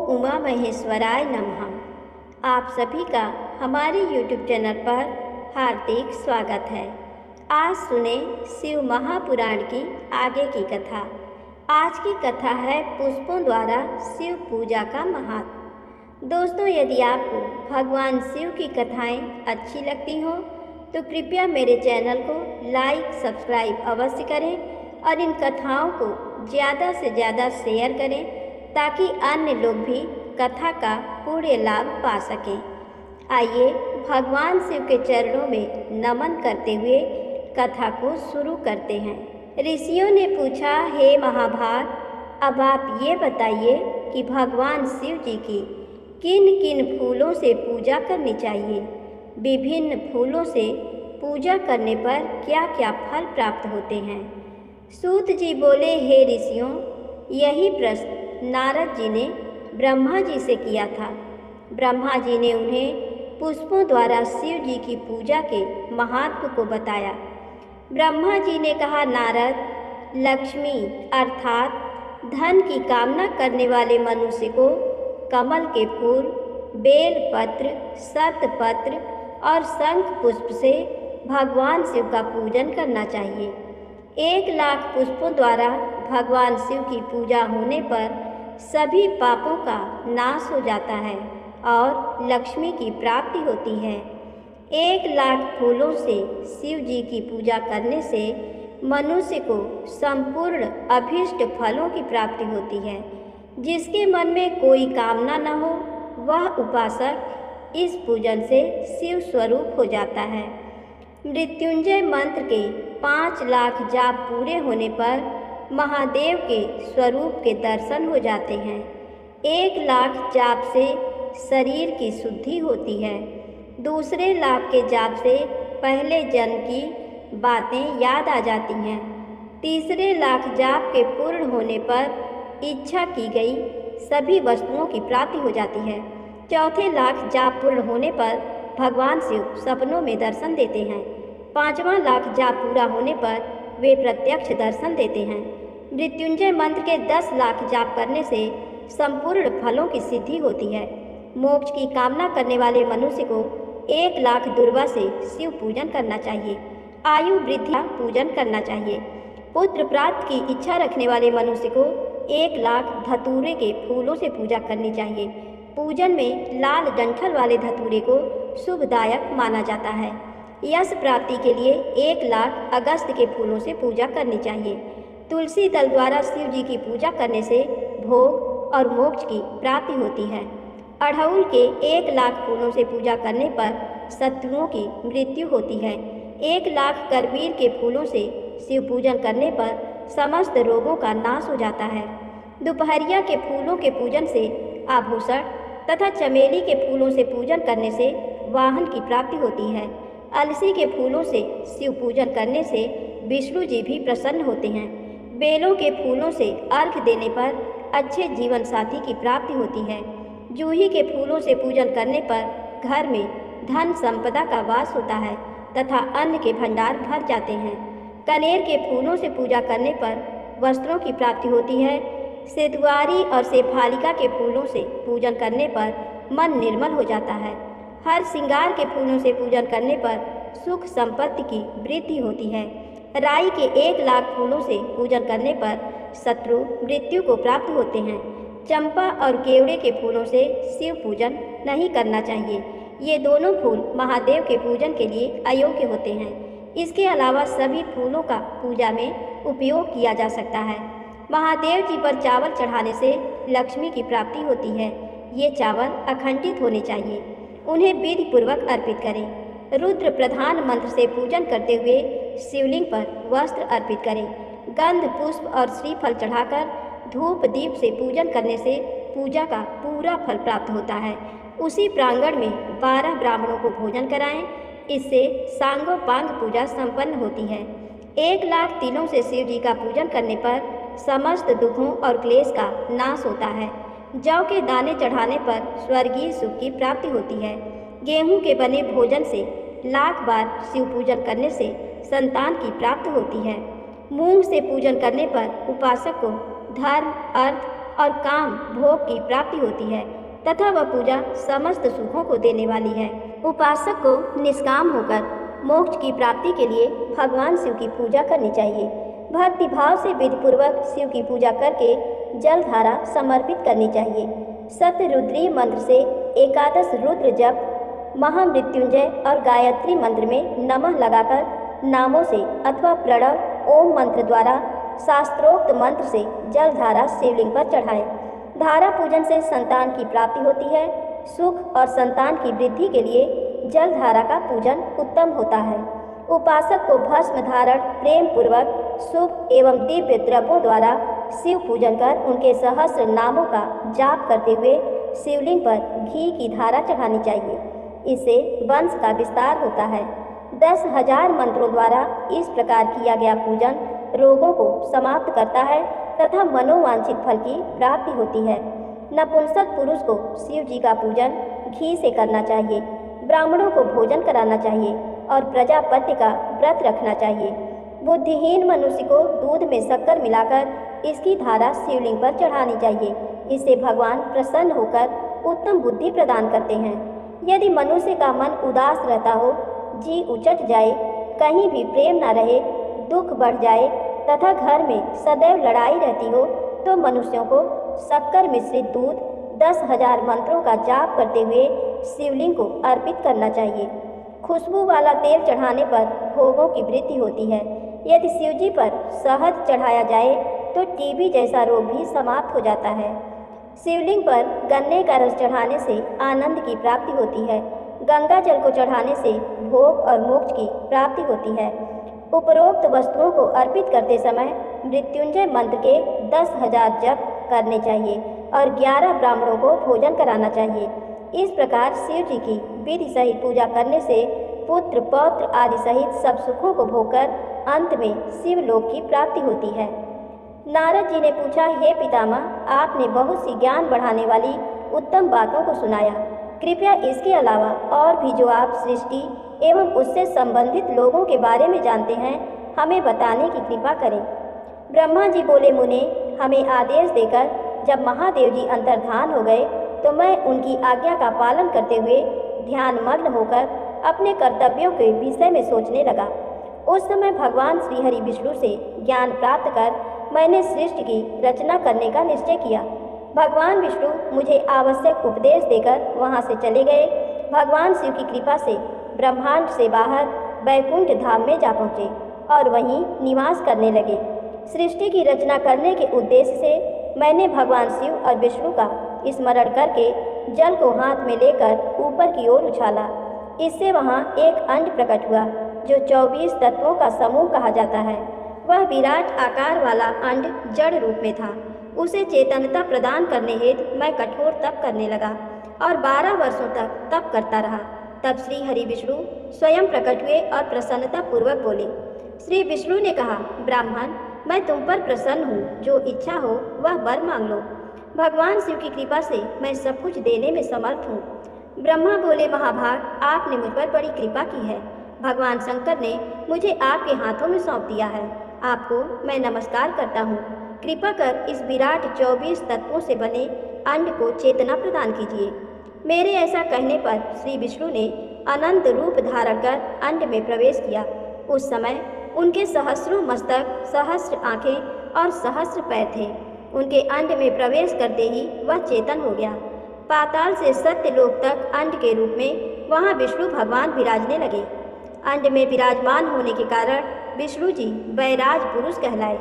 उमा महेश्वराय नमः। आप सभी का हमारे YouTube चैनल पर हार्दिक स्वागत है। आज सुने शिव महापुराण की आगे की कथा। आज की कथा है पुष्पों द्वारा शिव पूजा का महात्म्य। दोस्तों, यदि आपको भगवान शिव की कथाएं अच्छी लगती हों तो कृपया मेरे चैनल को लाइक सब्सक्राइब अवश्य करें और इन कथाओं को ज़्यादा से ज़्यादा शेयर करें ताकि अन्य लोग भी कथा का पूर्ण लाभ पा सकें। आइए भगवान शिव के चरणों में नमन करते हुए कथा को शुरू करते हैं। ऋषियों ने पूछा, हे महाभाग, अब आप ये बताइए कि भगवान शिव जी की किन किन फूलों से पूजा करनी चाहिए। विभिन्न फूलों से पूजा करने पर क्या क्या फल प्राप्त होते हैं। सूत जी बोले, हे ऋषियों, यही प्रश्न नारद जी ने ब्रह्मा जी से किया था। ब्रह्मा जी ने उन्हें पुष्पों द्वारा शिव जी की पूजा के महात्म को बताया। ब्रह्मा जी ने कहा, नारद, लक्ष्मी अर्थात धन की कामना करने वाले मनुष्य को कमल के फूल, बेल पत्र, शतपत्र और शंख पुष्प से भगवान शिव का पूजन करना चाहिए। 1,00,000 पुष्पों द्वारा भगवान शिव की पूजा होने पर सभी पापों का नाश हो जाता है और लक्ष्मी की प्राप्ति होती है। 1,00,000 फूलों से शिव जी की पूजा करने से मनुष्य को संपूर्ण अभीष्ट फलों की प्राप्ति होती है। जिसके मन में कोई कामना न हो वह उपासक इस पूजन से शिव स्वरूप हो जाता है। मृत्युंजय मंत्र के 5,00,000 जाप पूरे होने पर महादेव के स्वरूप के दर्शन हो जाते हैं। 1,00,000 जाप से शरीर की शुद्धि होती है। दूसरे लाख के जाप से पहले जन्म की बातें याद आ जाती हैं। तीसरे लाख जाप के पूर्ण होने पर इच्छा की गई सभी वस्तुओं की प्राप्ति हो जाती है। चौथे लाख जाप पूर्ण होने पर भगवान शिव सपनों में दर्शन देते हैं। 5वां लाख जाप पूरा होने पर वे प्रत्यक्ष दर्शन देते हैं। मृत्युंजय मंत्र के 10,00,000 जाप करने से संपूर्ण फलों की सिद्धि होती है। मोक्ष की कामना करने वाले मनुष्य को 1,00,000 दुर्वा से शिव पूजन करना चाहिए। आयु वृद्धि पूजन करना चाहिए। पुत्र प्राप्त की इच्छा रखने वाले मनुष्य को 1,00,000 धतूरे के फूलों से पूजा करनी चाहिए। पूजन में लाल डंठल वाले धतूरे को शुभदायक माना जाता है। यश प्राप्ति के लिए 1,00,000 अगस्त के फूलों से पूजा करनी चाहिए। तुलसी दल द्वारा शिव जी की पूजा करने से भोग और मोक्ष की प्राप्ति होती है। अड़हुल के 1,00,000 फूलों से पूजा करने पर शत्रुओं की मृत्यु होती है। 1,00,000 करबीर के फूलों से शिव पूजन करने पर समस्त रोगों का नाश हो जाता है। दोपहरिया के फूलों के पूजन से आभूषण तथा चमेली के फूलों से पूजन करने से वाहन की प्राप्ति होती है। अलसी के फूलों से शिव पूजन करने से विष्णु जी भी प्रसन्न होते हैं। बेलों के फूलों से अर्घ देने पर अच्छे जीवन साथी की प्राप्ति होती है। जूही के फूलों से पूजन करने पर घर में धन संपदा का वास होता है तथा अन्न के भंडार भर जाते हैं। कनेर के फूलों से पूजा करने पर वस्त्रों की प्राप्ति होती है। सेतुआरी और शेफालिका के फूलों से पूजन करने पर मन निर्मल हो जाता है। हर श्रृंगार के फूलों से पूजन करने पर सुख संपत्ति की वृद्धि होती है। राई के 1,00,000 फूलों से पूजन करने पर शत्रु मृत्यु को प्राप्त होते हैं। चंपा और केवड़े के फूलों से शिव पूजन नहीं करना चाहिए। ये दोनों फूल महादेव के पूजन के लिए अयोग्य होते हैं। इसके अलावा सभी फूलों का पूजा में उपयोग किया जा सकता है। महादेव जी पर चावल चढ़ाने से लक्ष्मी की प्राप्ति होती है। ये चावल अखंडित होने चाहिए। उन्हें विधि पूर्वक अर्पित करें। रुद्र प्रधान मंत्र से पूजन करते हुए शिवलिंग पर वस्त्र अर्पित करें। गंध पुष्प और श्रीफल चढ़ाकर धूप दीप से पूजन करने से पूजा का पूरा फल प्राप्त होता है। उसी प्रांगण में 12 ब्राह्मणों को भोजन कराएं। इससे सांगोपांग पूजा संपन्न होती है। 1,00,000 तिलों से शिव जी का पूजन करने पर समस्त दुखों और क्लेश का नाश होता है। जौ के दाने चढ़ाने पर स्वर्गीय सुख की प्राप्ति होती है। गेहूं के बने भोजन से 1,00,000 बार शिव पूजन करने से संतान की प्राप्ति होती है। मूंग से पूजन करने पर उपासक को धर्म, अर्थ और काम भोग की प्राप्ति होती है तथा वह पूजा समस्त सुखों को देने वाली है। उपासक को निष्काम होकर मोक्ष की प्राप्ति के लिए भगवान शिव की पूजा करनी चाहिए। भक्ति भाव से विधिपूर्वक शिव की पूजा करके जल धारा समर्पित करनी चाहिए। सतरुद्रीय मंत्र से 11 रुद्र जप, महामृत्युंजय और गायत्री मंत्र में नमः लगाकर नामों से अथवा प्रणव ओम मंत्र द्वारा शास्त्रोक्त मंत्र से जल धारा शिवलिंग पर चढ़ाएं। धारा पूजन से संतान की प्राप्ति होती है। सुख और संतान की वृद्धि के लिए जल धारा का पूजन उत्तम होता है। उपासक को भस्म धारण प्रेम पूर्वक शुभ एवं दिव्य द्रव्यों द्वारा शिव पूजन कर उनके सहस्र नामों का जाप करते हुए शिवलिंग पर घी की धारा चढ़ानी चाहिए। इससे वंश का विस्तार होता है। 10,000 मंत्रों द्वारा इस प्रकार किया गया पूजन रोगों को समाप्त करता है तथा मनोवांछित फल की प्राप्ति होती है। नपुंसक पुरुष को शिव जी का पूजन घी से करना चाहिए। ब्राह्मणों को भोजन कराना चाहिए और प्रजापति का व्रत रखना चाहिए। बुद्धिहीन मनुष्य को दूध में शक्कर मिलाकर इसकी धारा शिवलिंग पर चढ़ानी चाहिए। इससे भगवान प्रसन्न होकर उत्तम बुद्धि प्रदान करते हैं। यदि मनुष्य का मन उदास रहता हो, जी उचट जाए, कहीं भी प्रेम न रहे, दुख बढ़ जाए तथा घर में सदैव लड़ाई रहती हो, तो मनुष्यों को शक्कर मिश्रित दूध 10,000 मंत्रों का जाप करते हुए शिवलिंग को अर्पित करना चाहिए। खुशबू वाला तेल चढ़ाने पर भोगों की वृद्धि होती है। यदि शिवजी पर शहद चढ़ाया जाए तो टीबी जैसा रोग भी समाप्त हो जाता है। शिवलिंग पर गन्ने का रस चढ़ाने से आनंद की प्राप्ति होती है। गंगा जल को चढ़ाने से भोग और मोक्ष की प्राप्ति होती है। उपरोक्त वस्तुओं को अर्पित करते समय मृत्युंजय मंत्र के 10,000 जप करने चाहिए और 11 ब्राह्मणों को भोजन कराना चाहिए। इस प्रकार शिव जी की विधि सहित पूजा करने से पुत्र पौत्र आदि सहित सब सुखों को भोगकर अंत में शिवलोक की प्राप्ति होती है। नारद जी ने पूछा, हे पितामह, आपने बहुत सी ज्ञान बढ़ाने वाली उत्तम बातों को सुनाया। कृपया इसके अलावा और भी जो आप सृष्टि एवं उससे संबंधित लोगों के बारे में जानते हैं, हमें बताने की कृपा करें। ब्रह्मा जी बोले, मुने, हमें आदेश देकर जब महादेव जी अंतर्धान हो गए तो मैं उनकी आज्ञा का पालन करते हुए ध्यान मग्न होकर अपने कर्तव्यों के विषय में सोचने लगा। उस समय भगवान श्री हरि विष्णु से ज्ञान प्राप्त कर मैंने सृष्टि की रचना करने का निश्चय किया। भगवान विष्णु मुझे आवश्यक उपदेश देकर वहाँ से चले गए। भगवान शिव की कृपा से ब्रह्मांड से बाहर वैकुंठ धाम में जा पहुँचे और वहीं निवास करने लगे। सृष्टि की रचना करने के उद्देश्य से मैंने भगवान शिव और विष्णु का स्मरण करके जल को हाथ में लेकर ऊपर की ओर उछाला। इससे वहाँ एक अंड प्रकट हुआ जो 24 तत्वों का समूह कहा जाता है। वह विराट आकार वाला अंड जड़ रूप में था। उसे चेतनता प्रदान करने हेतु मैं कठोर तप करने लगा और 12 वर्षों तक तप करता रहा। तब श्री हरि विष्णु स्वयं प्रकट हुए और प्रसन्नता पूर्वक बोले। श्री विष्णु ने कहा, ब्राह्मण, मैं तुम पर प्रसन्न हूँ, जो इच्छा हो वह वर मांग लो। भगवान शिव की कृपा से मैं सब कुछ देने में समर्थ हूँ। ब्रह्मा बोले, महाभाग, आपने मुझ पर बड़ी कृपा की है। भगवान शंकर ने मुझे आपके हाथों में सौंप दिया है। आपको मैं नमस्कार करता हूँ। कृपा कर इस विराट 24 तत्वों से बने अंड को चेतना प्रदान कीजिए। मेरे ऐसा कहने पर श्री विष्णु ने अनंत रूप धारण कर अंड में प्रवेश किया। उस समय उनके सहस्रों मस्तक, सहस्र आँखें और सहस्र पैर थे। उनके अंड में प्रवेश करते ही वह चेतन हो गया। पाताल से सत्यलोक तक अंड के रूप में वहाँ विष्णु भगवान विराजने लगे। अंड में विराजमान होने के कारण विष्णु जी वैराज पुरुष कहलाए।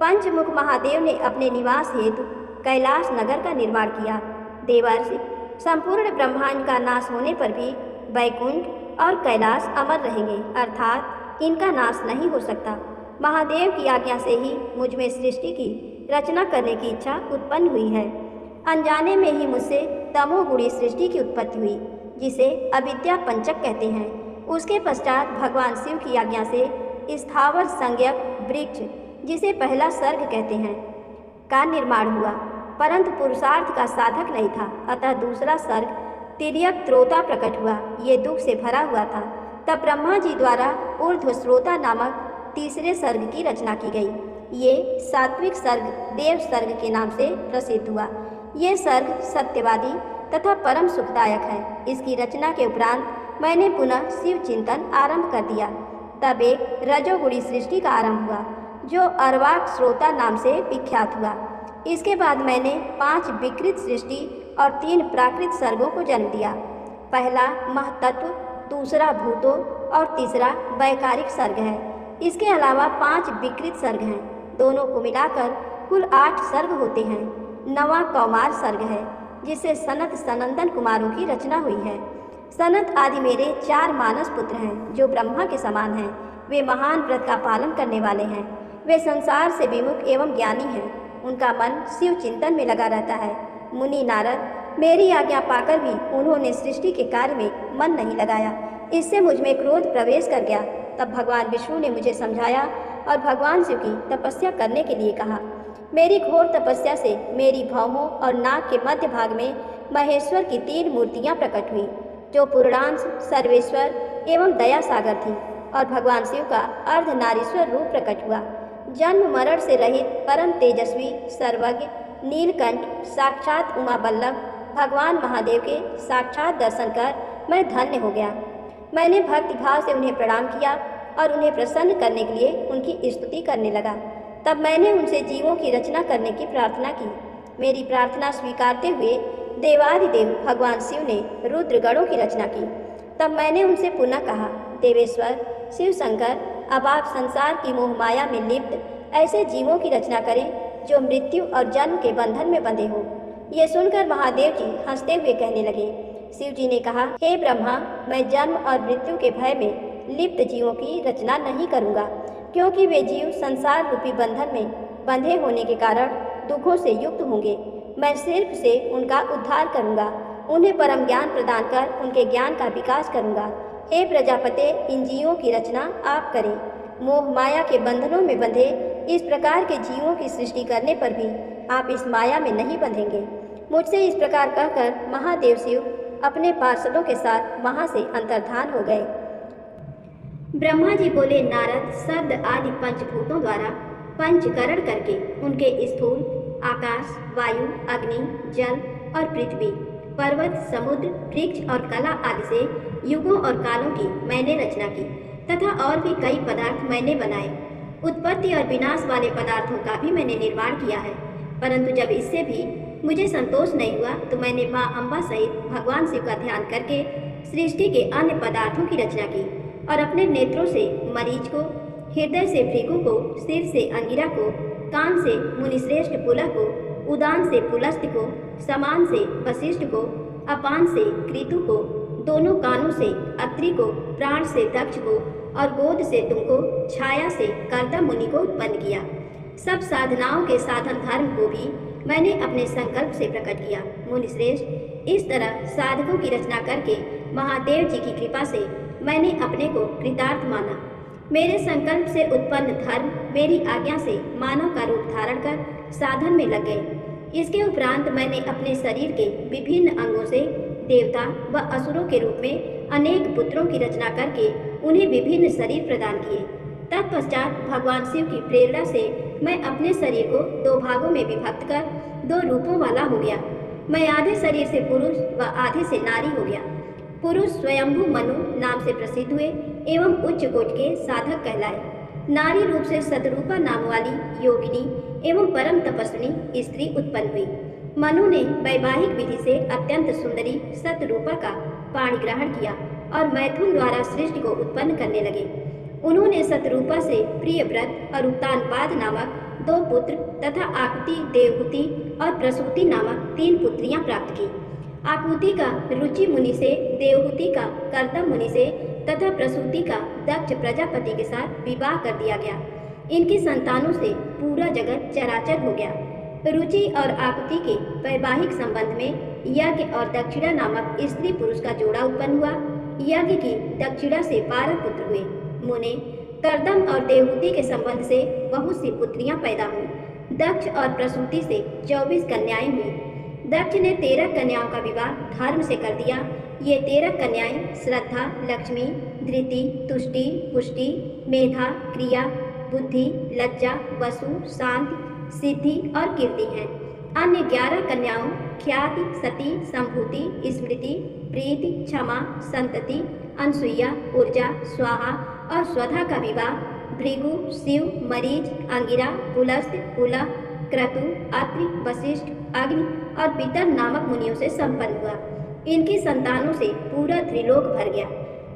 पंचमुख महादेव ने अपने निवास हेतु कैलाश नगर का निर्माण किया। देवर्षि, संपूर्ण ब्रह्मांड का नाश होने पर भी वैकुंठ और कैलाश अमर रहेंगे, अर्थात इनका नाश नहीं हो सकता। महादेव की आज्ञा से ही मुझ में सृष्टि की रचना करने की इच्छा उत्पन्न हुई है। अनजाने में ही मुझसे तमोगुणी सृष्टि की उत्पत्ति हुई, जिसे अविद्या पंचक कहते हैं। उसके पश्चात भगवान शिव की आज्ञा से स्थावर संज्ञक वृक्ष, जिसे पहला सर्ग कहते हैं, का निर्माण हुआ, परंतु पुरुषार्थ का साधक नहीं था। अतः दूसरा सर्ग तिर्यक त्रोता प्रकट हुआ। ये दुख से भरा हुआ था। तब ब्रह्मा जी द्वारा ऊर्ध्व श्रोता नामक तीसरे सर्ग की रचना की गई। ये सात्विक सर्ग देव सर्ग के नाम से प्रसिद्ध हुआ। ये सर्ग सत्यवादी तथा परम सुखदायक है। इसकी रचना के उपरांत मैंने पुनः शिव चिंतन आरंभ कर दिया। तब एक रजोगुणी सृष्टि का आरंभ हुआ जो अर्वाक श्रोता नाम से विख्यात हुआ। इसके बाद मैंने 5 विकृत सृष्टि और 3 प्राकृत सर्गों को जन्म दिया। पहला महतत्व, दूसरा भूतों और तीसरा वैकारिक सर्ग है। इसके अलावा 5 विकृत सर्ग हैं। दोनों को मिलाकर कुल 8 सर्ग होते हैं। 9वां कौमार सर्ग है जिससे सनत सनंदन कुमारों की रचना हुई है। सनत आदि मेरे 4 मानस पुत्र हैं जो ब्रह्मा के समान हैं। वे महान व्रत का पालन करने वाले हैं। वे संसार से विमुख एवं ज्ञानी हैं। उनका मन शिव चिंतन में लगा रहता है। मुनि नारद मेरी आज्ञा पाकर भी उन्होंने सृष्टि के कार्य में मन नहीं लगाया। इससे मुझ में क्रोध प्रवेश कर गया। तब भगवान विष्णु ने मुझे समझाया और भगवान शिव की तपस्या करने के लिए कहा। मेरी घोर तपस्या से मेरी भौहों और नाक के मध्य भाग में महेश्वर की 3 मूर्तियां प्रकट हुई जो पूर्णांश, सर्वेश्वर एवं दया सागर थी, और भगवान शिव का अर्धनारीश्वर रूप प्रकट हुआ। जन्म मरण से रहित परम तेजस्वी सर्वज्ञ नीलकंठ साक्षात उमा बल्लभ भगवान महादेव के साक्षात दर्शन कर मैं धन्य हो गया। मैंने भक्तिभाव से उन्हें प्रणाम किया और उन्हें प्रसन्न करने के लिए उनकी स्तुति करने लगा। तब मैंने उनसे जीवों की रचना करने की प्रार्थना की। मेरी प्रार्थना स्वीकारते हुए देवादिदेव भगवान शिव ने रुद्रगणों की रचना की। तब मैंने उनसे पुनः कहा, देवेश्वर शिव शंकर, अब आप संसार की मोह माया में लिप्त ऐसे जीवों की रचना करें जो मृत्यु और जन्म के बंधन में बंधे हों। ये सुनकर महादेव जी हंसते हुए कहने लगे। शिव जी ने कहा, हे ब्रह्मा, मैं जन्म और मृत्यु के भय में लिप्त जीवों की रचना नहीं करूँगा, क्योंकि वे जीव संसार रूपी बंधन में बंधे होने के कारण दुखों से युक्त होंगे। मैं सिर्फ से उनका उद्धार करूँगा, उन्हें परम ज्ञान प्रदान कर उनके ज्ञान का विकास करूँगा। हे प्रजापते, इन जीवों की रचना आप करें। मोह माया के बंधनों में बंधे इस प्रकार के जीवों की सृष्टि करने पर भी आप इस माया में नहीं बंधेंगे। मुझसे इस प्रकार कहकर महादेव शिव अपने पार्षदों के साथ वहाँ से अंतर्धान हो गए। ब्रह्मा जी बोले, नारद, शब्द आदि पंचभूतों द्वारा पंचकरण करके उनके स्थूल आकाश, वायु, अग्नि, जल और पृथ्वी, पर्वत, समुद्र, वृक्ष और कला आदि से युगों और कालों की मैंने रचना की तथा और भी कई पदार्थ मैंने बनाए। उत्पत्ति और विनाश वाले पदार्थों का भी मैंने निर्माण किया है। परंतु जब इससे भी मुझे संतोष नहीं हुआ तो मैंने माँ अम्बा सहित भगवान शिव का ध्यान करके सृष्टि के अन्य पदार्थों की रचना की और अपने नेत्रों से मरीच को, हृदय से भृगु को, सिर से अंगिरा को, कान से मुनिश्रेष्ठ पुलह को, उदान से पुलस्त्य को, समान से वशिष्ठ को, अपान से कृतु को, दोनों कानों से अत्रि को, प्राण से दक्ष को और गोद से तुमको, छाया से कर्दम मुनि को उत्पन्न किया। सब साधनाओं के साधन धर्म को भी मैंने अपने संकल्प से प्रकट किया। मुनिश्रेष्ठ, इस तरह साधकों की रचना करके महादेव जी की कृपा से मैंने अपने को कृतार्थ माना। मेरे संकल्प से उत्पन्न धर्म मेरी आज्ञा से मानव का रूप धारण कर साधन में लग गए। इसके उपरांत मैंने अपने शरीर के विभिन्न अंगों से देवता व असुरों के रूप में अनेक पुत्रों की रचना करके उन्हें विभिन्न शरीर प्रदान किए। तत्पश्चात भगवान शिव की प्रेरणा से मैं अपने शरीर को 2 भागों में विभक्त कर 2 रूपों वाला हो गया। मैं आधे शरीर से पुरुष व आधे से नारी हो गया। पुरुष स्वयंभू मनु नाम से प्रसिद्ध हुए एवं उच्च कोटि के साधक कहलाए। नारी रूप से सतरूपा नाम वाली योगिनी एवं परम तपस्विनी स्त्री उत्पन्न हुई। मनु ने वैवाहिक विधि से अत्यंत सुंदरी सतरूपा का पाणी ग्रहण किया और मैथुन द्वारा सृष्टि को उत्पन्न करने लगे। उन्होंने सतरूपा से प्रियव्रत और उत्तानपाद नामक 2 पुत्र तथा आकुति, देवहूति और प्रसूति नामक 3 पुत्रियां प्राप्त की। आकुति का रुचि मुनि से, देवहूति का कर्दम मुनि से तथा प्रसूति का दक्ष प्रजापति के साथ विवाह कर दिया गया। इनकी संतानों से पूरा जगत चराचर हो गया। रुचि और आकुति के वैवाहिक संबंध में यज्ञ और दक्षिणा नामक स्त्री पुरुष का जोड़ा उत्पन्न हुआ। यज्ञ की दक्षिणा से 12 पुत्र हुए। मुने, कर्दम और देवहूति के संबंध से बहुत सी पुत्रियां पैदा हुई। दक्ष और प्रसूति से 24 कन्याएं हुई। दक्ष ने 13 कन्याओं का विवाह धर्म से कर दिया। ये 13 कन्याएं श्रद्धा, लक्ष्मी, धृति, तुष्टि, पुष्टि, मेधा, क्रिया, बुद्धि, लज्जा, वसु, शांति, सिद्धि और कीर्ति हैं। अन्य 11 कन्याओं ख्याति, सती, संभूति, स्मृति, प्रीति, क्षमा, संतति, अनसुईया, ऊर्जा, स्वाहा और स्वधा का विवाह भृगु, शिव, मरीच, अंगिरा, पुलस्त्य, पुलह, क्रतु, अत्रि, वशिष्ठ, अग्नि और पितर नामक मुनियों से संपन्न हुआ। इनकी संतानों से पूरा त्रिलोक भर गया।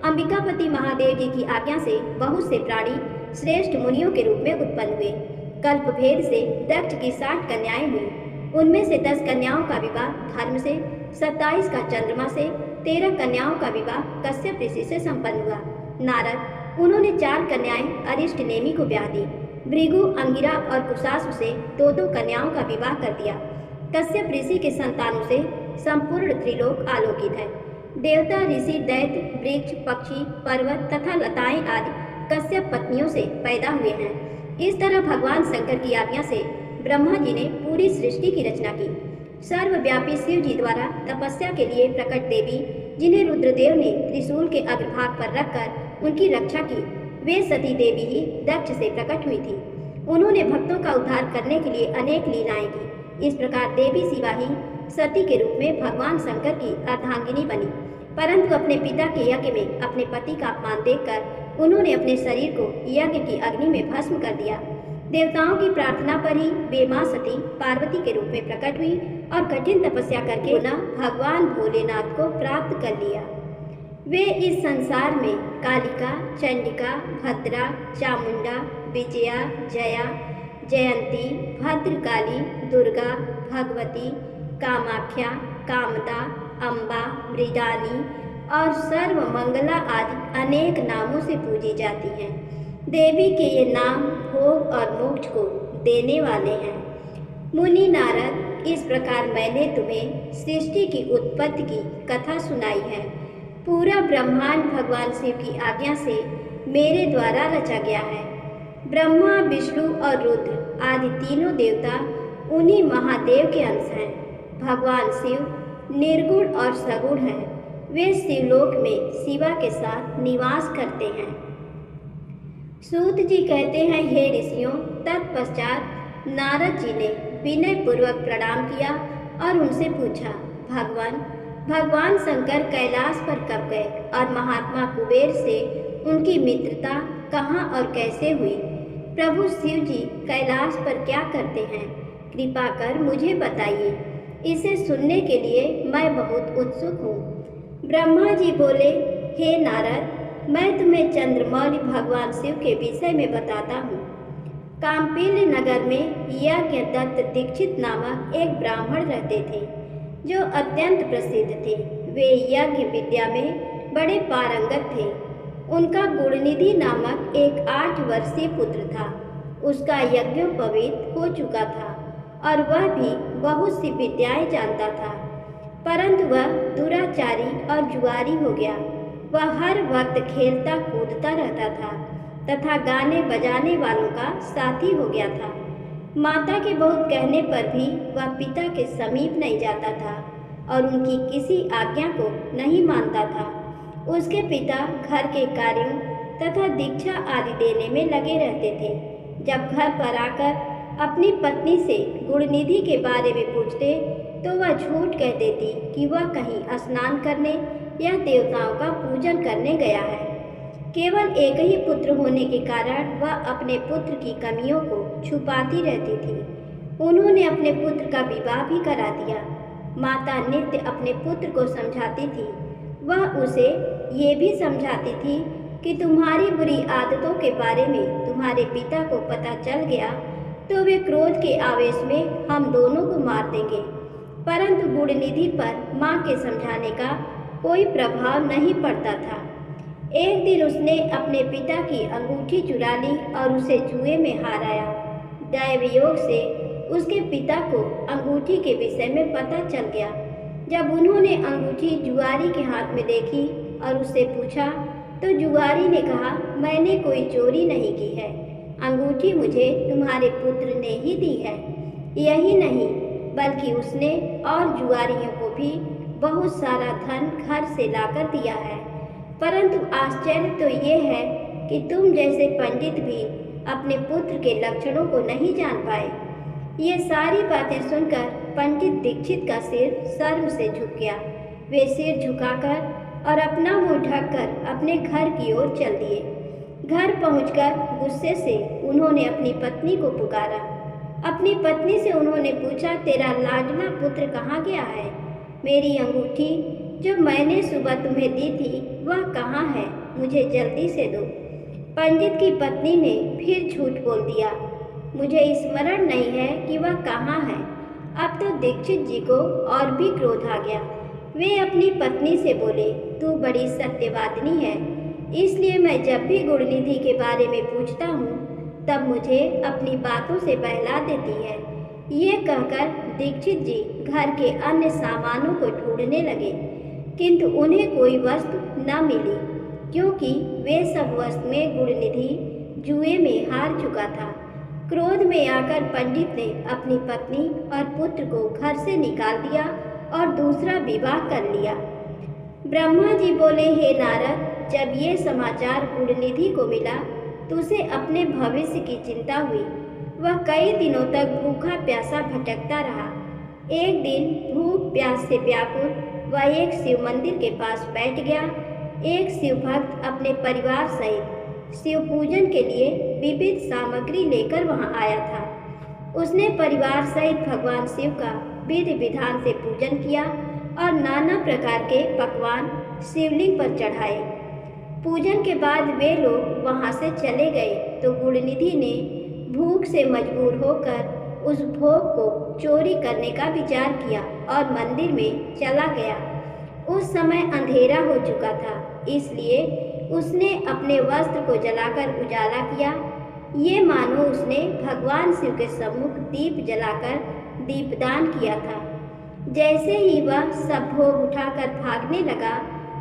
अंबिकापति महादेव जी की आज्ञा से बहुत से प्राणी श्रेष्ठ मुनियों के रूप में उत्पन्न हुए। कल्प भेद से दक्ष की 60 कन्याएं हुई। उनमें से 10 कन्याओं का विवाह धर्म से, 27 का चंद्रमा से, 13 कन्याओं का विवाह कश्यप ऋषि से संपन्न हुआ। नारद, उन्होंने 4 कन्याएं अरिष्ट नेमि को ब्याह दी। भृगु, अंगिरा और कुशासु से 2-2 कन्याओं का विवाह कर दिया। कश्यप ऋषि के संतानों से संपूर्ण त्रिलोक आलोकित है। देवता, ऋषि, दैत्य, वृक्ष, पक्षी, पर्वत तथा लताएं आदि कश्यप पत्नियों से पैदा हुए हैं। इस तरह भगवान शंकर की आज्ञा से ब्रह्मा जी ने पूरी सृष्टि की रचना की। सर्वव्यापी शिव जी द्वारा तपस्या के लिए प्रकट देवी, जिन्हें रुद्रदेव ने त्रिशूल के अग्रभाग पर रखकर उनकी रक्षा की, वे सती देवी ही दक्ष से प्रकट हुई थी। उन्होंने भक्तों का उद्धार करने के लिए अनेक लीलाएं की। इस प्रकार देवी शिवा ही सती के रूप में भगवान शंकर की अर्धांगिनी बनी। परंतु अपने पिता के यज्ञ में अपने पति का अपमान देखकर उन्होंने अपने शरीर को यज्ञ की अग्नि में भस्म कर दिया। देवताओं की प्रार्थना पर ही वे मां सती पार्वती के रूप में प्रकट हुई और कठिन तपस्या करके पुनः भगवान भोलेनाथ को प्राप्त कर लिया। वे इस संसार में कालिका, चंडिका, भद्रा, चामुंडा, विजया, जया, जयंती, भद्रकाली, दुर्गा, भगवती, कामाख्या, कामदा, अम्बा, मृडानी और सर्वमंगला आदि अनेक नामों से पूजी जाती हैं। देवी के ये नाम भोग और मोक्ष को देने वाले हैं। मुनि नारद, इस प्रकार मैंने तुम्हें सृष्टि की उत्पत्ति की कथा सुनाई है। पूरा ब्रह्मांड भगवान शिव की आज्ञा से मेरे द्वारा रचा गया है। ब्रह्मा, विष्णु और रुद्र आदि तीनों देवता उन्हीं महादेव के अंश हैं। भगवान शिव निर्गुण और सगुण हैं। वे शिवलोक में शिवा के साथ निवास करते हैं। सूत जी कहते हैं, हे ऋषियों, तत्पश्चात नारद जी ने विनय पूर्वक प्रणाम किया और उनसे पूछा, भगवान शंकर कैलाश पर कब गए और महात्मा कुबेर से उनकी मित्रता कहाँ और कैसे हुई? प्रभु शिव जी कैलाश पर क्या करते हैं? कृपा कर मुझे बताइए। इसे सुनने के लिए मैं बहुत उत्सुक हूँ। ब्रह्मा जी बोले, हे नारद, मैं तुम्हें चंद्रमौली भगवान शिव के विषय में बताता हूँ। काम्पिल्य नगर में यज्ञदत्त दीक्षित नामक एक ब्राह्मण रहते थे, जो अत्यंत प्रसिद्ध थे। वे यज्ञ विद्या में बड़े पारंगत थे। उनका गुणनिधि नामक एक 8 वर्षीय पुत्र था। उसका यज्ञोपवीत हो चुका था और वह भी बहुत सी विद्याएं जानता था, परंतु वह दुराचारी और जुआरी हो गया। वह हर वक्त खेलता कूदता रहता था तथा गाने बजाने वालों का साथी हो गया था। माता के बहुत कहने पर भी वह पिता के समीप नहीं जाता था और उनकी किसी आज्ञा को नहीं मानता था। उसके पिता घर के कार्यों तथा दीक्षा आदि देने में लगे रहते थे। जब घर पर आकर अपनी पत्नी से गुणनिधि के बारे में पूछते तो वह झूठ कह देती कि वह कहीं स्नान करने या देवताओं का पूजन करने गया है। केवल एक ही पुत्र होने के कारण वह अपने पुत्र की कमियों को छुपाती रहती थी। उन्होंने अपने पुत्र का विवाह भी करा दिया। माता नित्य अपने पुत्र को समझाती थी। वह उसे ये भी समझाती थी कि तुम्हारी बुरी आदतों के बारे में तुम्हारे पिता को पता चल गया तो वे क्रोध के आवेश में हम दोनों को मार देंगे। परंतु गुणनिधि पर माँ के समझाने का कोई प्रभाव नहीं पड़ता था। एक दिन उसने अपने पिता की अंगूठी चुरा ली और उसे जुए में हाराया। दैवयोग से उसके पिता को अंगूठी के विषय में पता चल गया। जब उन्होंने अंगूठी जुआरी के हाथ में देखी और उससे पूछा तो जुआरी ने कहा, मैंने कोई चोरी नहीं की है, अंगूठी मुझे तुम्हारे पुत्र ने ही दी है। यही नहीं बल्कि उसने और जुआरियों को भी बहुत सारा धन घर से लाकर दिया है। परंतु आश्चर्य तो ये है कि तुम जैसे पंडित भी अपने पुत्र के लक्षणों को नहीं जान पाए। ये सारी बातें सुनकर पंडित दीक्षित का सिर शर्म से झुक गया। वे सिर झुकाकर और अपना मुंह ढककर अपने घर की ओर चल दिए। घर पहुंचकर गुस्से से उन्होंने अपनी पत्नी को पुकारा। अपनी पत्नी से उन्होंने पूछा, तेरा लाडला पुत्र कहाँ गया है? मेरी अंगूठी जो मैंने सुबह तुम्हें दी थी वह कहाँ है? मुझे जल्दी से दो। पंडित की पत्नी ने फिर झूठ बोल दिया, मुझे स्मरण नहीं है कि वह कहाँ है। अब तो दीक्षित जी को और भी क्रोध आ गया। वे अपनी पत्नी से बोले, तू बड़ी सत्यवादिनी है, इसलिए मैं जब भी गुणनिधि के बारे में पूछता हूँ तब मुझे अपनी बातों से बहला देती है। ये कहकर दीक्षित जी घर के अन्य सामानों को ढूंढने लगे, किंतु उन्हें कोई वस्तु न मिली, क्योंकि वे सब वस्तु में गुणनिधि जुए में हार चुका था। क्रोध में आकर पंडित ने अपनी पत्नी और पुत्र को घर से निकाल दिया और दूसरा विवाह कर लिया। ब्रह्मा जी बोले, हे नारद, जब ये समाचार गुणनिधि को मिला तो उसे अपने भविष्य की चिंता हुई। वह कई दिनों तक भूखा प्यासा भटकता रहा। एक दिन भूख प्यास से व्याकुल वह एक शिव मंदिर के पास बैठ गया। एक शिव भक्त अपने परिवार सहित शिव पूजन के लिए विविध सामग्री लेकर वहां आया था। उसने परिवार सहित भगवान शिव का विधि विधान से पूजन किया और नाना प्रकार के पकवान शिवलिंग पर चढ़ाए। पूजन के बाद वे लोग वहां से चले गए तो गुणनिधि ने भूख से मजबूर होकर उस भोग को चोरी करने का विचार किया और मंदिर में चला गया। उस समय अंधेरा हो चुका था, इसलिए उसने अपने वस्त्र को जलाकर उजाला किया। ये मानो उसने भगवान शिव के सम्मुख दीप जलाकर दीपदान किया था। जैसे ही वह सब भोग उठाकर भागने लगा,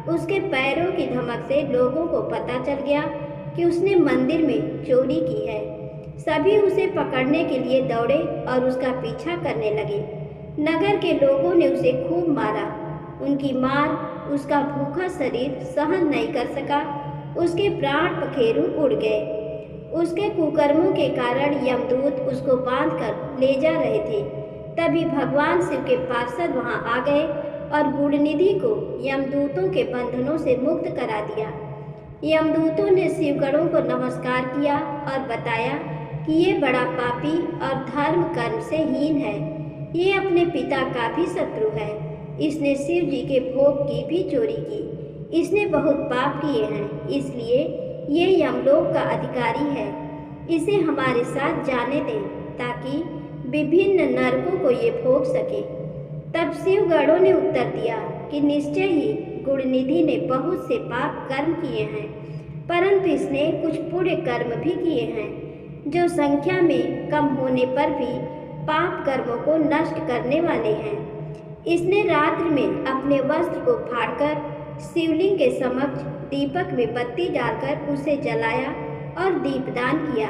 उसके पैरों की धमक से लोगों को पता चल गया कि उसने मंदिर में चोरी की है। सभी उसे पकड़ने के लिए दौड़े और उसका पीछा करने लगे। नगर के लोगों ने उसे खूब मारा। उनकी मार उसका भूखा शरीर सहन नहीं कर सका। उसके प्राण पखेरु उड़ गए। उसके कुकर्मों के कारण यमदूत उसको बांधकर ले जा रहे थे। तभी भगवान शिव के पार्षद वहां आ गए और गुणनिधि को यमदूतों के बंधनों से मुक्त करा दिया। यमदूतों ने शिवगणों को नमस्कार किया और बताया कि ये बड़ा पापी और धर्म कर्म से हीन है। ये अपने पिता का भी शत्रु है। इसने शिव जी के भोग की भी चोरी की। इसने बहुत पाप किए हैं, इसलिए ये यमलोक का अधिकारी है। इसे हमारे साथ जाने दें ताकि विभिन्न नरकों को ये भोग सके। तब शिवगणों ने उत्तर दिया कि निश्चय ही गुणनिधि ने बहुत से पाप कर्म किए हैं, परंतु इसने कुछ पुण्य कर्म भी किए हैं जो संख्या में कम होने पर भी पाप कर्मों को नष्ट करने वाले हैं। इसने रात्रि में अपने वस्त्र को फाड़कर शिवलिंग के समक्ष दीपक में बत्ती डालकर उसे जलाया और दीपदान किया।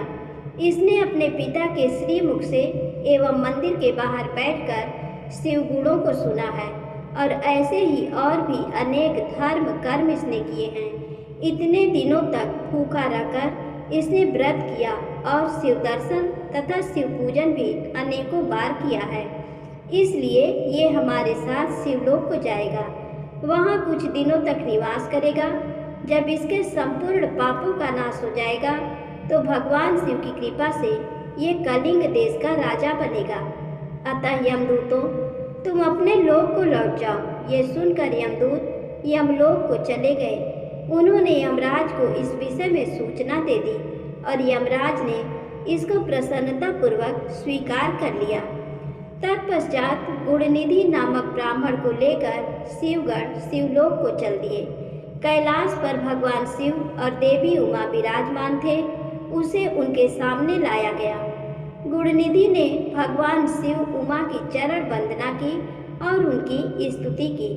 इसने अपने पिता के श्रीमुख से एवं मंदिर के बाहर बैठकर शिव गुणों को सुना है और ऐसे ही और भी अनेक धर्म कर्म इसने किए हैं। इतने दिनों तक भूखा रहकर इसने व्रत किया और शिव दर्शन तथा शिव पूजन भी अनेकों बार किया है। इसलिए ये हमारे साथ शिवलोक को जाएगा, वहाँ कुछ दिनों तक निवास करेगा। जब इसके संपूर्ण पापों का नाश हो जाएगा तो भगवान शिव की कृपा से ये कलिंग देश का राजा बनेगा। अतः यमदूतों, तुम अपने लोक को लौट जाओ। ये सुनकर यमदूत यमलोक को चले गए। उन्होंने यमराज को इस विषय में सूचना दे दी और यमराज ने इसको प्रसन्नतापूर्वक स्वीकार कर लिया। तत्पश्चात गुणनिधि नामक ब्राह्मण को लेकर शिवगण शिवलोक को चल दिए। कैलाश पर भगवान शिव और देवी उमा विराजमान थे। उसे उनके सामने लाया गया। गुणनिधि ने भगवान शिव उमा की चरण वंदना की और उनकी स्तुति की।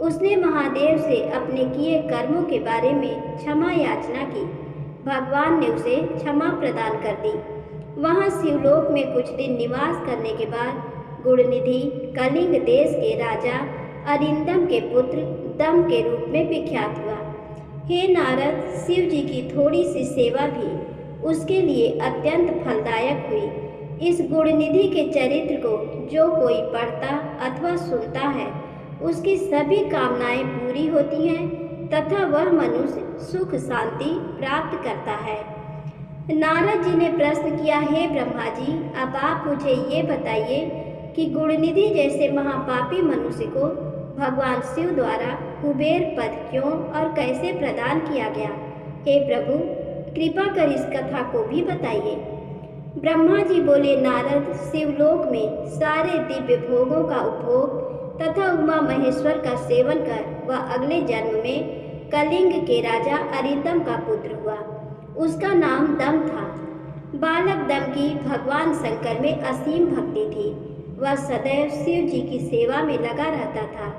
उसने महादेव से अपने किए कर्मों के बारे में क्षमा याचना की। भगवान ने उसे क्षमा प्रदान कर दी। वहाँ शिवलोक में कुछ दिन निवास करने के बाद गुणनिधि कलिंग देश के राजा अरिंदम के पुत्र दम के रूप में विख्यात हुआ। हे नारद, शिव जी की थोड़ी सी सेवा भी उसके लिए अत्यंत फलदायक हुई। इस गुणनिधि के चरित्र को जो कोई पढ़ता अथवा सुनता है उसकी सभी कामनाएं पूरी होती हैं तथा वह मनुष्य सुख शांति प्राप्त करता है। नारद जी ने प्रश्न किया, हे ब्रह्मा जी, अब आप मुझे ये बताइए कि गुणनिधि जैसे महापापी मनुष्य को भगवान शिव द्वारा कुबेर पद क्यों और कैसे प्रदान किया गया। हे प्रभु, कृपा कर इस कथा को भी बताइए। ब्रह्मा जी बोले, नारद, शिवलोक में सारे दिव्य भोगों का उपभोग तथा उमा महेश्वर का सेवन कर वह अगले जन्म में कलिंग के राजा अरिंदम का पुत्र हुआ। उसका नाम दम था। बालक दम की भगवान शंकर में असीम भक्ति थी। वह सदैव शिव जी की सेवा में लगा रहता था।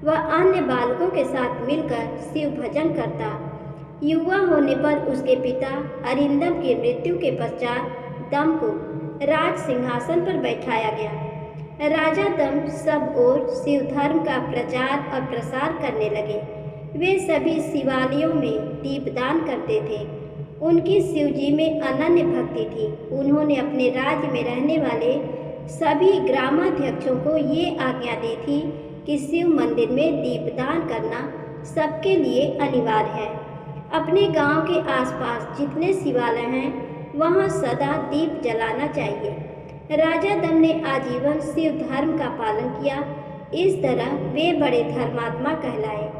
वह अन्य बालकों के साथ मिलकर शिव भजन करता। युवा होने पर उसके पिता अरिंदम की मृत्यु के पश्चात दम को राज सिंहासन पर बैठाया गया। राजा दम सब ओर शिव धर्म का प्रचार और प्रसार करने लगे। वे सभी शिवालयों में दीपदान करते थे। उनकी शिव जी में अनन्य भक्ति थी। उन्होंने अपने राज्य में रहने वाले सभी ग्रामाध्यक्षों को ये आज्ञा दी थी कि शिव मंदिर में दीपदान करना सबके लिए अनिवार्य है। अपने गांव के आसपास जितने शिवालय हैं वहां सदा दीप जलाना चाहिए। राजा दम ने आजीवन शिव धर्म का पालन किया। इस तरह वे बड़े धर्मात्मा कहलाए।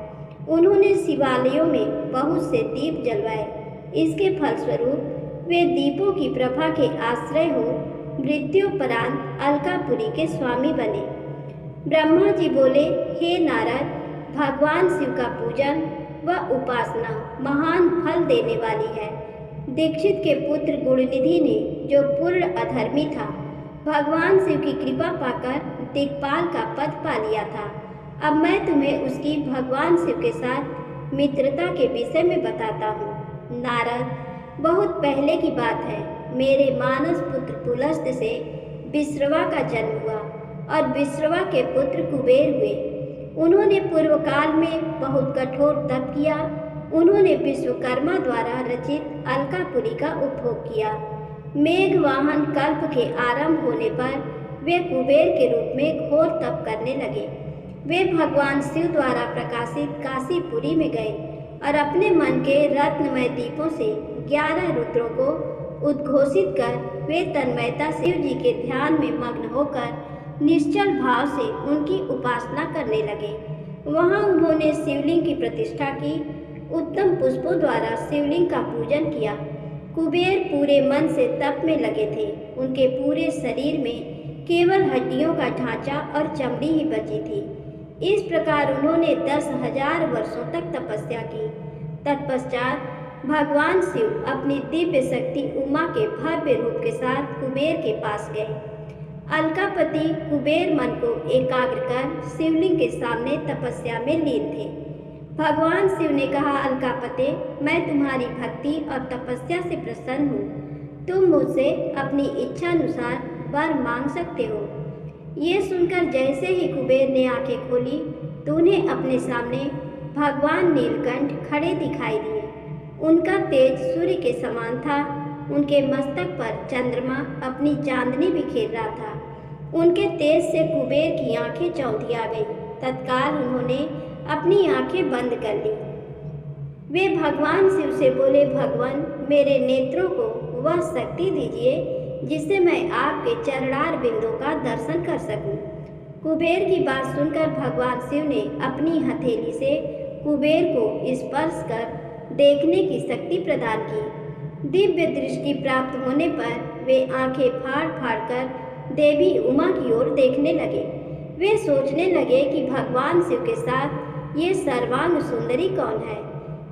उन्होंने शिवालयों में बहुत से दीप जलवाए। इसके फलस्वरूप वे दीपों की प्रभा के आश्रय हो मृत्युपरांत अलकापुरी के स्वामी बने। ब्रह्मा जी बोले, हे नारद, भगवान शिव का पूजन व उपासना महान फल देने वाली है। दीक्षित के पुत्र गुणनिधि ने, जो पूर्ण अधर्मी था, भगवान शिव की कृपा पाकर दिक्पाल का पद पा लिया था। अब मैं तुम्हें उसकी भगवान शिव के साथ मित्रता के विषय में बताता हूँ। नारद, बहुत पहले की बात है। मेरे मानस पुत्र पुलस्त्य से विश्रवा का जन्म हुआ और विश्रवा के पुत्र कुबेर हुए। उन्होंने पूर्व काल में बहुत कठोर तप किया। उन्होंने विश्वकर्मा द्वारा रचित अलकापुरी का उपभोग किया। मेघवाहन कल्प के आरंभ होने पर वे कुबेर के रूप में घोर तप करने लगे। वे भगवान शिव द्वारा प्रकाशित काशीपुरी में गए और अपने मन के रत्नमय दीपों से 11 रुद्रों को उद्घोषित कर वे तन्मयता शिव जी के ध्यान में मग्न होकर निश्चल भाव से उनकी उपासना करने लगे। वहां उन्होंने शिवलिंग की प्रतिष्ठा की। उत्तम पुष्पों द्वारा शिवलिंग का पूजन किया। कुबेर पूरे मन से तप में लगे थे। उनके पूरे शरीर में केवल हड्डियों का ढांचा और चमड़ी ही बची थी। इस प्रकार उन्होंने 10,000 वर्षों तक तपस्या की। तत्पश्चात भगवान शिव अपनी दिव्य शक्ति उमा के भव्य रूप के साथ कुबेर के पास गए। अलकापति कुबेर मन को एकाग्र कर शिवलिंग के सामने तपस्या में लीन थे। भगवान शिव ने कहा, अलकापते, मैं तुम्हारी भक्ति और तपस्या से प्रसन्न हूँ। तुम मुझसे अपनी इच्छा अनुसार वर मांग सकते हो। ये सुनकर जैसे ही कुबेर ने आंखें खोली तो उन्हें अपने सामने भगवान नीलकंठ खड़े दिखाई दिए। उनका तेज सूर्य के समान था। उनके मस्तक पर चंद्रमा अपनी चांदनी बिखेर रहा था। उनके तेज से कुबेर की आंखें चौंधिया गईं। तत्काल उन्होंने अपनी आंखें बंद कर ली। वे भगवान शिव से बोले, भगवान, मेरे नेत्रों को वह शक्ति दीजिए जिससे मैं आपके चरणार बिंदु का दर्शन कर सकूं। कुबेर की बात सुनकर भगवान शिव ने अपनी हथेली से कुबेर को स्पर्श कर देखने की शक्ति प्रदान की। दिव्य दृष्टि प्राप्त होने पर वे आंखें फाड़ फाड़ कर देवी उमा की ओर देखने लगे। वे सोचने लगे कि भगवान शिव के साथ ये सर्वांग सुंदरी कौन है।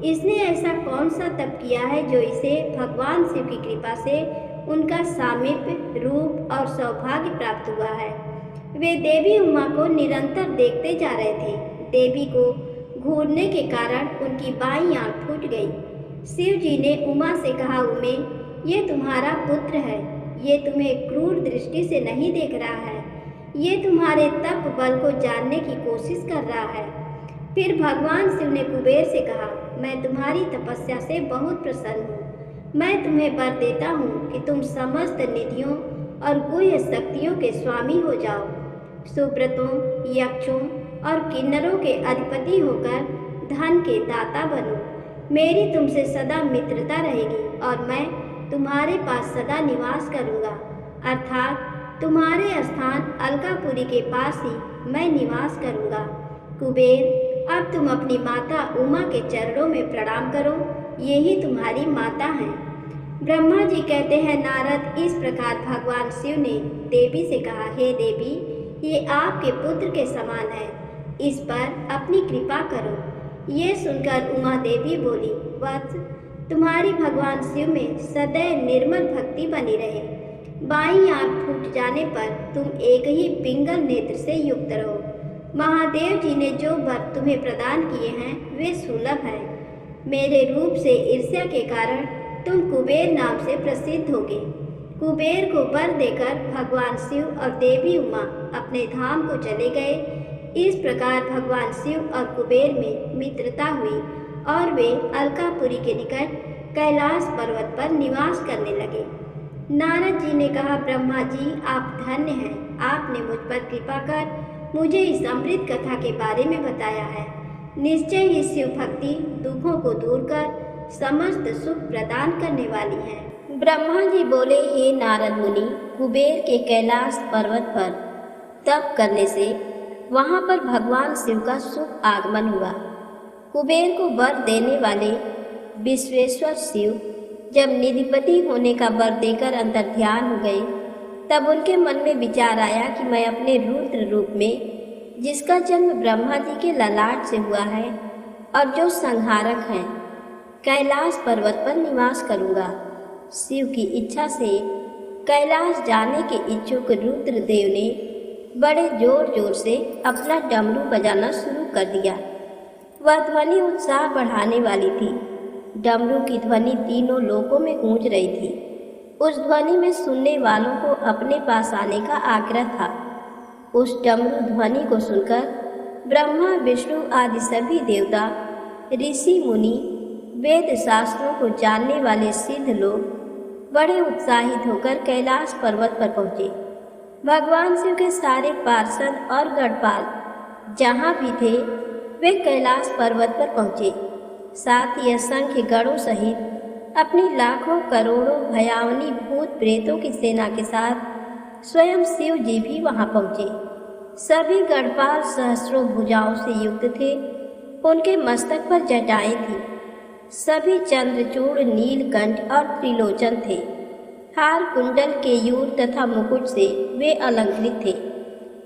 इसने ऐसा कौन सा तप किया है जो इसे भगवान शिव की कृपा से उनका सामीप्य, रूप और सौभाग्य प्राप्त हुआ है। वे देवी उमा को निरंतर देखते जा रहे थे। देवी को घूरने के कारण उनकी बाईं आंख फूट गई। शिव जी ने उमा से कहा, उमे, ये तुम्हारा पुत्र है। ये तुम्हें क्रूर दृष्टि से नहीं देख रहा है। ये तुम्हारे तप बल को जानने की कोशिश कर रहा है। फिर भगवान शिव ने कुबेर से कहा, मैं तुम्हारी तपस्या से बहुत प्रसन्न हूँ। मैं तुम्हें वर देता हूँ कि तुम समस्त निधियों और गुह्य शक्तियों के स्वामी हो जाओ। सुब्रतों, यक्षों और किन्नरों के अधिपति होकर धन के दाता बनो। मेरी तुमसे सदा मित्रता रहेगी और मैं तुम्हारे पास सदा निवास करूँगा, अर्थात तुम्हारे स्थान अलकापुरी के पास ही मैं निवास करूँगा। कुबेर, अब तुम अपनी माता उमा के चरणों में प्रणाम करो, यही तुम्हारी माता हैं। ब्रह्मा जी कहते हैं, नारद, इस प्रकार भगवान शिव ने देवी से कहा, हे देवी, ये आपके पुत्र के समान है, इस पर अपनी कृपा करो। ये सुनकर उमा देवी बोली, वत्स, तुम्हारी भगवान शिव में सदैव निर्मल भक्ति बनी रहे। बाईं आंख फूट जाने पर तुम एक ही पिंगल नेत्र से युक्त रहो। महादेव जी ने जो वर तुम्हें प्रदान किए हैं वे सुलभ हैं। मेरे रूप से ईर्ष्या के कारण तुम कुबेर नाम से प्रसिद्ध होगे। कुबेर को वर देकर भगवान शिव और देवी उमा अपने धाम को चले गए। इस प्रकार भगवान शिव और कुबेर में मित्रता हुई और वे अलकापुरी के निकट कैलाश पर्वत पर निवास करने लगे। नारद जी ने कहा, ब्रह्मा जी, आप धन्य हैं, आपने मुझ पर कृपा कर मुझे इस अमृत कथा के बारे में बताया है। निश्चय ही शिव भक्ति दुखों को दूर कर समस्त सुख प्रदान करने वाली है। ब्रह्मा जी बोले, हे नारद मुनि, कुबेर के कैलाश पर्वत पर तप करने से वहां पर भगवान शिव का शुभ आगमन हुआ। कुबेर को वर देने वाले विश्वेश्वर शिव जब निधिपति होने का वर देकर अंतर्ध्यान हो गए, तब उनके मन में विचार आया कि मैं अपने रुद्र रूप में, जिसका जन्म ब्रह्मा जी के ललाट से हुआ है और जो संहारक हैं, कैलाश पर्वत पर निवास करूंगा। शिव की इच्छा से कैलाश जाने के इच्छुक रुद्रदेव ने बड़े जोर जोर से अपना डमरू बजाना शुरू कर दिया। वह ध्वनि उत्साह बढ़ाने वाली थी। डमरू की ध्वनि तीनों लोकों में गूंज रही थी। उस ध्वनि में सुनने वालों को अपने पास आने का आग्रह था। उस डमरू ध्वनि को सुनकर ब्रह्मा, विष्णु आदि सभी देवता, ऋषि मुनि, वेद शास्त्रों को जानने वाले सिद्ध लोग बड़े उत्साहित होकर कैलाश पर्वत पर पहुँचे। भगवान शिव के सारे पार्षद और गढ़पाल जहाँ भी थे वे कैलाश पर्वत पर पहुँचे। साथ ही असंख्य गणों सहित अपनी लाखों करोड़ों भयावनी भूत प्रेतों की सेना के साथ स्वयं शिव जी भी वहां पहुंचे। सभी गढ़पाल सहस्रों भुजाओं से युक्त थे। उनके मस्तक पर जटाएं थी। सभी चंद्रचूड़, नीलकंठ और त्रिलोचन थे। हार, कुंडल, केयूर तथा मुकुट से वे अलंकृत थे।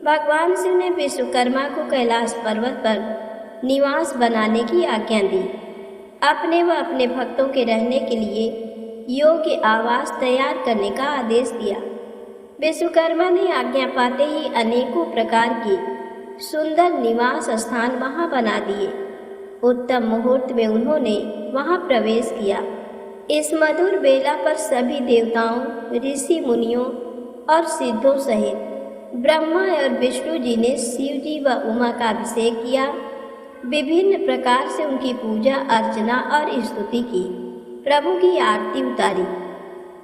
भगवान शिव ने विश्वकर्मा को कैलाश पर्वत पर निवास बनाने की आज्ञा दी। अपने व अपने भक्तों के रहने के लिए योग्य आवास तैयार करने का आदेश दिया। विश्वकर्मा ने आज्ञा पाते ही अनेकों प्रकार की सुंदर निवास स्थान वहां बना दिए। उत्तम मुहूर्त में उन्होंने वहां प्रवेश किया। इस मधुर बेला पर सभी देवताओं, ऋषि मुनियों और सिद्धों सहित ब्रह्मा और विष्णु जी ने शिव जी व उमा का अभिषेक किया। विभिन्न प्रकार से उनकी पूजा अर्चना और स्तुति की। प्रभु की आरती उतारी।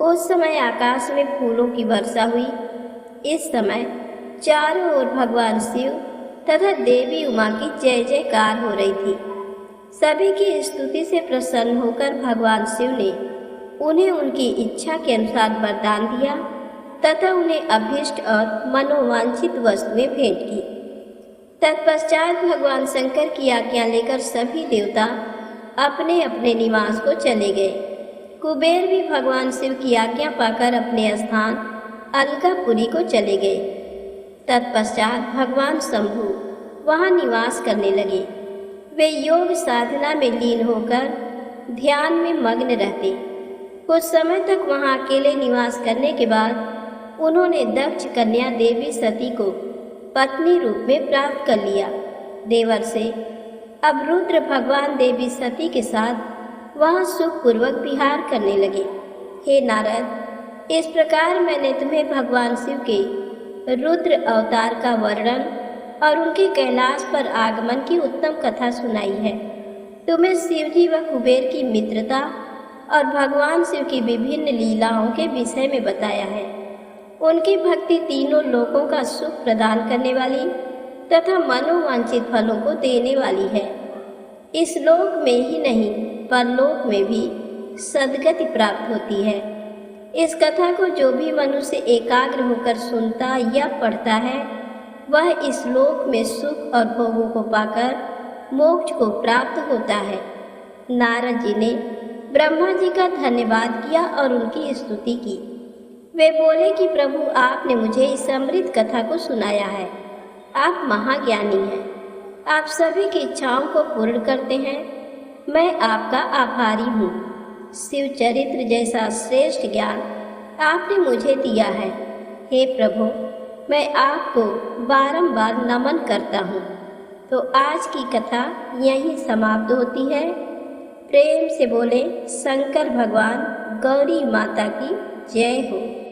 उस समय आकाश में फूलों की वर्षा हुई। इस समय चारों ओर भगवान शिव तथा देवी उमा की जय जयकार हो रही थी। सभी की स्तुति से प्रसन्न होकर भगवान शिव ने उन्हें उनकी इच्छा के अनुसार वरदान दिया तथा उन्हें अभीष्ट और मनोवांछित वस्तुएं भेंट की। तत्पश्चात भगवान शंकर की आज्ञा लेकर सभी देवता अपने अपने निवास को चले गए। कुबेर भी भगवान शिव की आज्ञा पाकर अपने स्थान अलकापुरी को चले गए। तत्पश्चात भगवान शंभु वहां निवास करने लगे। वे योग साधना में लीन होकर ध्यान में मग्न रहते। कुछ समय तक वहां अकेले निवास करने के बाद उन्होंने दक्ष कन्या देवी सती को पत्नी रूप में प्राप्त कर लिया। देवर से अब रुद्र भगवान देवी सती के साथ वहां सुखपूर्वक विहार करने लगे। हे नारद, इस प्रकार मैंने तुम्हें भगवान शिव के रुद्र अवतार का वर्णन और उनके कैलाश पर आगमन की उत्तम कथा सुनाई है। तुम्हें शिव जी व कुबेर की मित्रता और भगवान शिव की विभिन्न लीलाओं के विषय में बताया है। उनकी भक्ति तीनों लोकों का सुख प्रदान करने वाली तथा मनोवांछित फलों को देने वाली है। इस लोक में ही नहीं परलोक में भी सद्गति प्राप्त होती है। इस कथा को जो भी मनुष्य एकाग्र होकर सुनता या पढ़ता है वह इस लोक में सुख और भोगों को पाकर मोक्ष को प्राप्त होता है। नारद जी ने ब्रह्मा जी का धन्यवाद किया और उनकी स्तुति की। वे बोले कि प्रभु, आपने मुझे इस अमृत कथा को सुनाया है। आप महाज्ञानी हैं, आप सभी की इच्छाओं को पूर्ण करते हैं। मैं आपका आभारी हूँ। शिव चरित्र जैसा श्रेष्ठ ज्ञान आपने मुझे दिया है। हे प्रभु, मैं आपको बारंबार नमन करता हूँ। तो आज की कथा यहीं समाप्त होती है। प्रेम से बोले शंकर भगवान गौरी माता की जय हो।